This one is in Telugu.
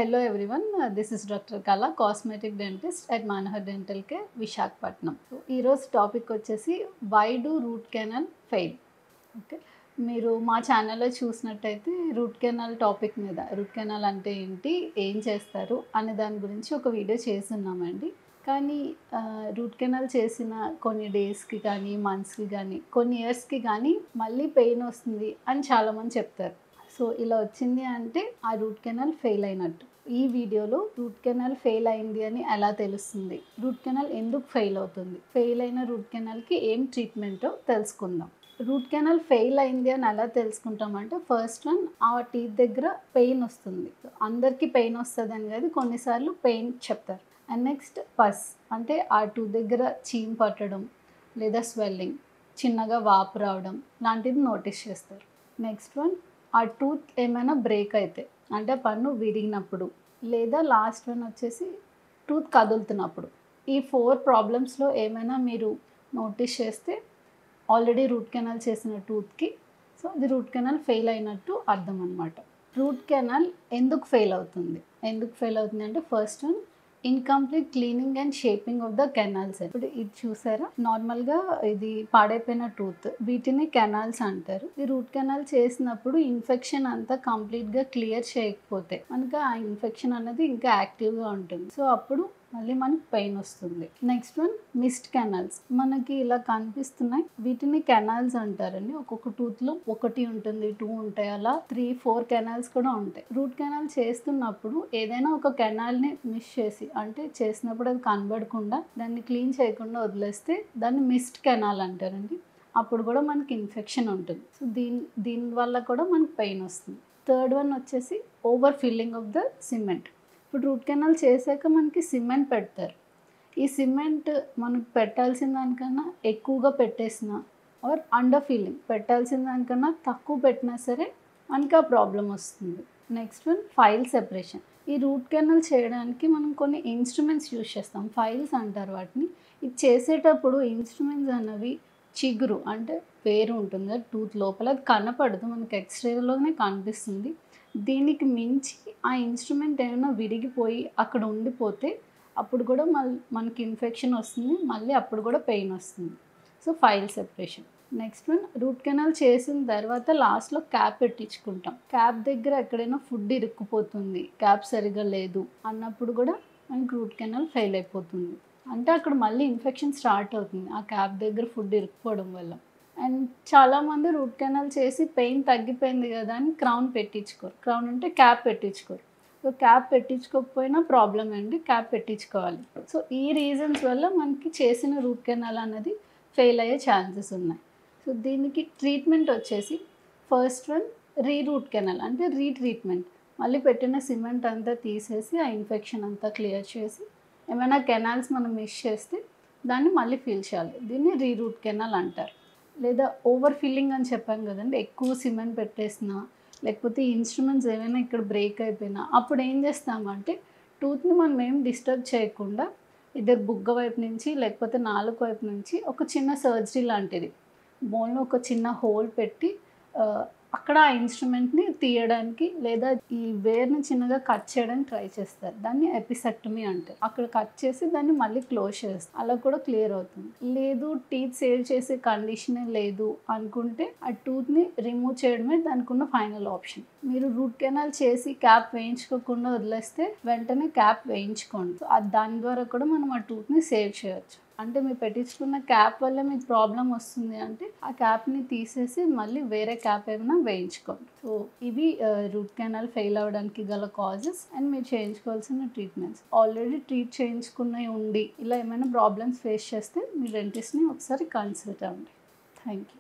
Hello everyone, this is Dr. Kala, cosmetic dentist at Manohar Dental Care, Visakhapatnam. So, ఈరోజు టాపిక్ వచ్చేసి why do root canal fail? Okay, మీరు మా ఛానల్లో చూసినట్టయితే రూట్ కెనాల్ టాపిక్ మీద రూట్ కెనాల్ అంటే ఏంటి, ఏం చేస్తారు అనే దాని గురించి ఒక వీడియో చేస్తున్నామండి. కానీ రూట్ కెనాల్ చేసిన కొన్ని డేస్కి కానీ మంత్స్కి కానీ కొన్ని ఇయర్స్కి కానీ మళ్ళీ పెయిన్ వస్తుంది అని చాలామంది చెప్తారు. సో ఇలా వచ్చింది అంటే ఆ రూట్ కెనాల్ ఫెయిల్ అయినట్టు. ఈ వీడియోలో రూట్ కెనాల్ ఫెయిల్ అయింది అని ఎలా తెలుస్తుంది, రూట్ కెనాల్ ఎందుకు ఫెయిల్ అవుతుంది, ఫెయిల్ అయిన రూట్ కెనాల్కి ఏం ట్రీట్మెంటో తెలుసుకుందాం. రూట్ కెనాల్ ఫెయిల్ అయింది అని ఎలా తెలుసుకుంటామంటే, ఫస్ట్ వన్ ఆ టీత్ దగ్గర పెయిన్ వస్తుంది. అందరికీ పెయిన్ వస్తుంది అని కాదు, కొన్నిసార్లు పెయిన్ చెప్తారు. అండ్ నెక్స్ట్ పస్ అంటే ఆ టూత్ దగ్గర చీమ్ పట్టడం లేదా స్వెల్లింగ్, చిన్నగా వాపు రావడం లాంటిది నోటీస్ చేస్తారు. నెక్స్ట్ వన్ ఆ టూత్ ఏమైనా బ్రేక్ అయితే, అంటే పన్ను విరిగినప్పుడు, లేదా లాస్ట్ వన్ వచ్చేసి టూత్ కదులుతున్నప్పుడు. ఈ 4 ప్రాబ్లమ్స్లో ఏమైనా మీరు నోటీస్ చేస్తే ఆల్రెడీ రూట్ కెనాల్ చేసిన టూత్కి సో అది రూట్ కెనాల్ ఫెయిల్ అయినట్టు అర్థం అనమాట. రూట్ కెనాల్ ఎందుకు ఫెయిల్ అవుతుంది అంటే first one incomplete cleaning and shaping of the canals. ఇప్పుడు ఇది చూసారా, నార్మల్గా ఇది పాడైపోయిన టూత్, వీటిని కెనాల్స్ అంటారు. ఈ రూట్ కెనాల్ చేసినప్పుడు ఇన్ఫెక్షన్ అంతా కంప్లీట్గా క్లియర్ చేయకపోతే మనకి ఆ ఇన్ఫెక్షన్ అనేది ఇంకా యాక్టివ్గా ఉంటుంది. సో అప్పుడు మళ్ళీ మనకి పెయిన్ వస్తుంది. Next one missed canals. మనకి ఇలా కనిపిస్తున్నాయి, వీటిని కెనాల్స్ అంటారండి. ఒక్కొక్క టూత్లో 1 ఉంటుంది, 2 ఉంటాయి, అలా 3-4 కెనాల్స్ కూడా ఉంటాయి. రూట్ కెనాల్ చేస్తున్నప్పుడు ఏదైనా ఒక కెనాల్ని మిస్ చేసి, అంటే చేసినప్పుడు అది కనబడకుండా దాన్ని క్లీన్ చేయకుండా వదిలేస్తే దాన్ని మిస్డ్ కెనాల్ అంటారండి. అప్పుడు కూడా మనకి ఇన్ఫెక్షన్ ఉంటుంది. సో దీనివల్ల కూడా మనకి పెయిన్ వస్తుంది. థర్డ్ వన్ వచ్చేసి over filling of the cement. ఇప్పుడు రూట్ కెనాల్ చేశాక మనకి సిమెంట్ పెడతారు. ఈ సిమెంట్ మనకు పెట్టాల్సిన దానికన్నా ఎక్కువగా పెట్టేసిన ఆర్ అండర్ ఫీలింగ్, పెట్టాల్సిన దానికన్నా తక్కువ పెట్టినా సరే మనకి ఆ ప్రాబ్లం వస్తుంది. Next one file separation. ఈ రూట్ కెనాల్ చేయడానికి మనం కొన్ని ఇన్స్ట్రుమెంట్స్ యూజ్ చేస్తాం, ఫైల్స్ అంటారు వాటిని. ఇది చేసేటప్పుడు ఇన్స్ట్రుమెంట్స్ అన్నవి చిగురు అంటే వేరు ఉంటుంది కదా టూత్ లోపల, అది కనపడదు, మనకి ఎక్స్రేలోనే కనిపిస్తుంది. దీనికి మించి ఆ ఇన్స్ట్రుమెంట్ ఏమైనా విరిగిపోయి అక్కడ ఉండిపోతే అప్పుడు కూడా మనకి ఇన్ఫెక్షన్ వస్తుంది, మళ్ళీ అప్పుడు కూడా పెయిన్ వస్తుంది. So file separation. Next one root canal చేసిన తర్వాత లాస్ట్లో క్యాప్ పెట్టించుకుంటాం. క్యాప్ దగ్గర ఎక్కడైనా ఫుడ్ ఇరుక్కుపోతుంది, క్యాప్ సరిగా లేదు అన్నప్పుడు కూడా మనకి రూట్ కెనాల్ ఫెయిల్ అయిపోతుంది. అంటే అక్కడ మళ్ళీ ఇన్ఫెక్షన్ స్టార్ట్ అవుతుంది ఆ క్యాప్ దగ్గర ఫుడ్ ఇరుక్కుపోవడం వల్ల. అండ్ చాలామంది రూట్ కెనాల్ చేసి పెయిన్ తగ్గిపోయింది కదా అని క్రౌన్ పెట్టించుకోరు. క్రౌన్ అంటే క్యాప్ పెట్టించుకోరు. సో క్యాప్ పెట్టించుకోకపోయినా ప్రాబ్లం అండి, క్యాప్ పెట్టించుకోవాలి. సో ఈ రీజన్స్ వల్ల మనకి చేసిన రూట్ కెనాల్ అనేది ఫెయిల్ అయ్యే ఛాన్సెస్ ఉన్నాయి. సో దీనికి ట్రీట్మెంట్ వచ్చేసి ఫస్ట్ వన్ రూట్ కెనాల్ అంటే రీట్రీట్మెంట్. మళ్ళీ పెట్టిన సిమెంట్ అంతా తీసేసి ఆ ఇన్ఫెక్షన్ అంతా క్లియర్ చేసి, ఏమైనా కెనాల్స్ మనం మిస్ చేస్తే దాన్ని మళ్ళీ ఫిల్ చేయాలి. దీన్ని రూట్ కెనాల్ అంటారు. లేదా ఓవర్ ఫిల్లింగ్ అని చెప్పాను కదండి, ఎక్కువ సిమెంట్ పెట్టేసినా లేకపోతే ఇన్స్ట్రుమెంట్స్ ఏమైనా ఇక్కడ బ్రేక్ అయిపోయినా అప్పుడు ఏం చేస్తామంటే టూత్ని మనం ఏం డిస్టర్బ్ చేయకుండా ఇద్దరు బుగ్గ వైపు నుంచి లేకపోతే నాలుగు వైపు నుంచి ఒక చిన్న సర్జరీ లాంటిది, బోన్లో ఒక చిన్న హోల్ పెట్టి అక్కడ ఆ ఇన్స్ట్రుమెంట్ని తీయడానికి లేదా ఈ వేర్ని చిన్నగా కట్ చేయడానికి ట్రై చేస్తారు. దాన్ని ఎపిసెక్టమీ అంటారు. అక్కడ కట్ చేసి దాన్ని మళ్ళీ క్లోజ్ చేస్తారు, అలా కూడా క్లియర్ అవుతుంది. లేదు టీత్ సేవ్ చేసే కండిషనే లేదు అనుకుంటే ఆ టూత్ని రిమూవ్ చేయడమే దానికి ఉన్న ఫైనల్ ఆప్షన్. మీరు రూట్ కెనాల్ చేసి క్యాప్ వేయించుకోకుండా వదిలేస్తే వెంటనే క్యాప్ వేయించుకోండి. దాని ద్వారా కూడా మనం ఆ టూత్ని సేవ్ చేయొచ్చు. అంటే మీరు పెట్టించుకున్న క్యాప్ వల్ల మీకు ప్రాబ్లం వస్తుంది అంటే ఆ క్యాప్ని తీసేసి మళ్ళీ వేరే క్యాప్ ఏమైనా వేయించుకోండి. సో ఇవి రూట్ కెనాల్ ఫెయిల్ అవ్వడానికి గల కాజెస్ అండ్ మీరు చేయించుకోవాల్సిన ట్రీట్మెంట్స్. ఆల్రెడీ ట్రీట్ చేయించుకున్నవి ఉండి ఇలా ఏమైనా ప్రాబ్లమ్స్ ఫేస్ చేస్తే మీ డెంటిస్ట్ని ఒకసారి కన్సల్ట్ అవ్వండి. Thank you.